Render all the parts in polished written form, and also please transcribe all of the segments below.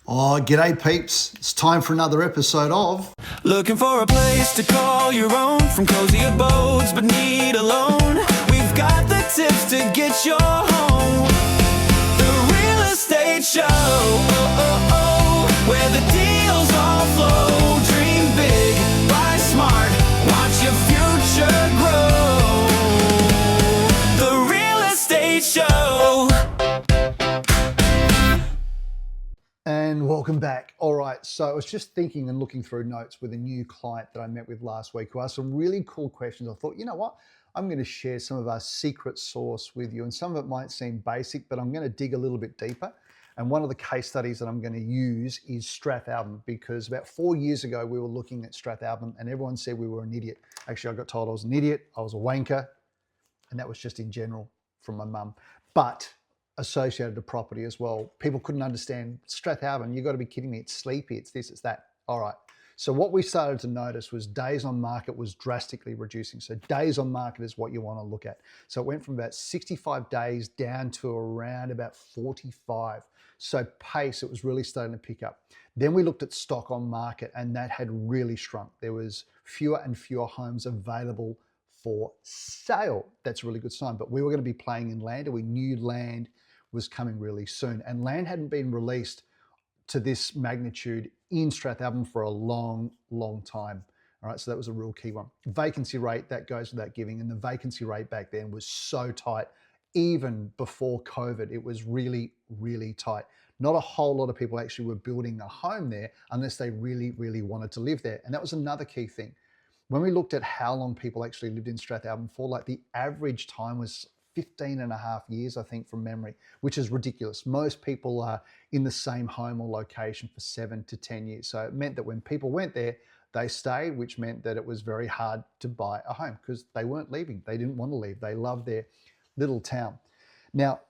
Oh, g'day peeps. It's time for another episode of Looking for a place to call your own, from cozy abodes but need a loan. We've got the tips to get your home. The Real Estate Show, where the deals all flow. Dream big, buy smart, watch your future grow. The Real Estate Show. And welcome back. All right, so I was just thinking and looking through notes with a new client that I met with last week who asked some really cool questions. I thought, you know what? I'm going to share some of our secret sauce with you. And some of it might seem basic, but I'm going to dig a little bit deeper. And one of the case studies that I'm going to use is Strathalbyn, because about 4 years ago, we were looking at Strathalbyn and everyone said we were an idiot. Actually, I got told I was an idiot. I was a wanker. And that was just in general from my mum. But associated to property as well. People couldn't understand Strathalbyn. You've got to be kidding me. It's sleepy. It's this, it's that. All right. So what we started to notice was days on market was drastically reducing. So days on market is what you want to look at. So it went from about 65 days down to around about 45. So pace, it was really starting to pick up. Then we looked at stock on market and that had really shrunk. There was fewer and fewer homes available for sale. That's a really good sign. But we were going to be playing in land, and we knew land was coming really soon. And land hadn't been released to this magnitude in Strathalbyn for a long, long time. All right, so that was a real key one. Vacancy rate, that goes without giving. And the vacancy rate back then was so tight. Even before COVID, it was really, really tight. Not a whole lot of people actually were building a home there unless they really, really wanted to live there. And that was another key thing. When we looked at how long people actually lived in Strathalbyn for, like the average time was 15 and a half years, I think, from memory, which is ridiculous. Most people are in the same home or location for 7 to 10 years. So it meant that when people went there, they stayed, which meant that it was very hard to buy a home because they weren't leaving. They didn't want to leave. They loved their little town. Now,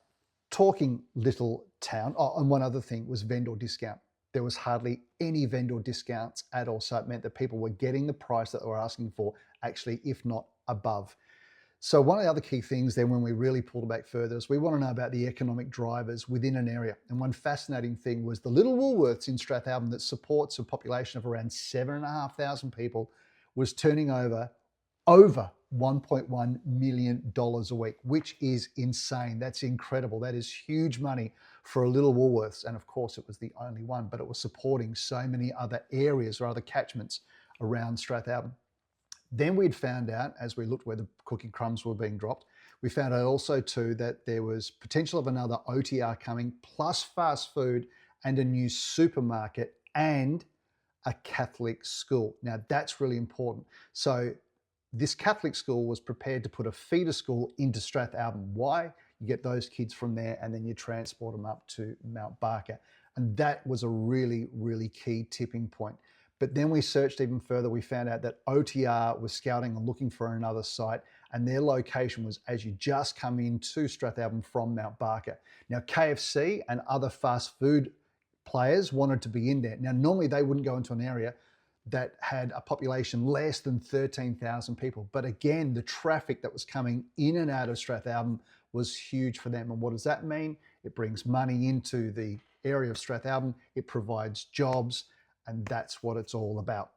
talking little town, and one other thing was vendor discount. There was hardly any vendor discounts at all. So it meant that people were getting the price that they were asking for, actually, if not above. So one of the other key things then when we really pulled back further is we want to know about the economic drivers within an area. And one fascinating thing was the little Woolworths in Strathalbyn that supports a population of around 7,500 people was turning over $1.1 million a week, which is insane. That's incredible. That is huge money for a little Woolworths. And of course, it was the only one, but it was supporting so many other areas or other catchments around Strathalbyn. Then we'd found out, as we looked where the cookie crumbs were being dropped, we found out also too that there was potential of another OTR coming, plus fast food and a new supermarket and a Catholic school. Now that's really important. So this Catholic school was prepared to put a feeder school into Strathalbyn. Why? You get those kids from there and then you transport them up to Mount Barker. And that was a really, really key tipping point. But then we searched even further. We found out that OTR was scouting and looking for another site, and their location was as you just come into Strathalbyn from Mount Barker. Now, KFC and other fast food players wanted to be in there. Now, normally they wouldn't go into an area that had a population less than 13,000 people. But again, the traffic that was coming in and out of Strathalbyn was huge for them. And what does that mean? It brings money into the area of Strathalbyn. It provides jobs. And that's what it's all about.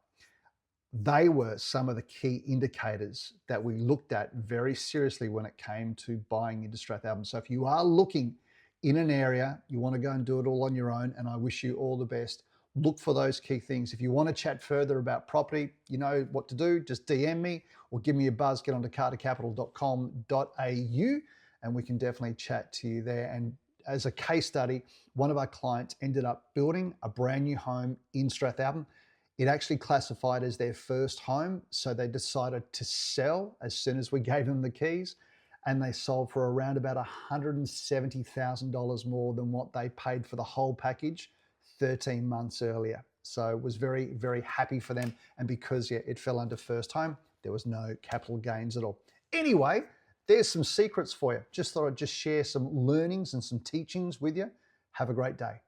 They were some of the key indicators that we looked at very seriously when it came to buying into Strathalbyn. So if you are looking in an area, you want to go and do it all on your own, and I wish you all the best. Look for those key things. If you want to chat further about property, you know what to do. Just DM me or give me a buzz. Get onto cartercapital.com.au and we can definitely chat to you there. And as a case study, one of our clients ended up building a brand new home in Strathalbyn. It actually classified as their first home, so they decided to sell as soon as we gave them the keys, and they sold for around about $170,000 more than what they paid for the whole package 13 months earlier. So it was very, very happy for them, and because it fell under first home, there was no capital gains at all. Anyway, there's some secrets for you. Just thought I'd just share some learnings and some teachings with you. Have a great day.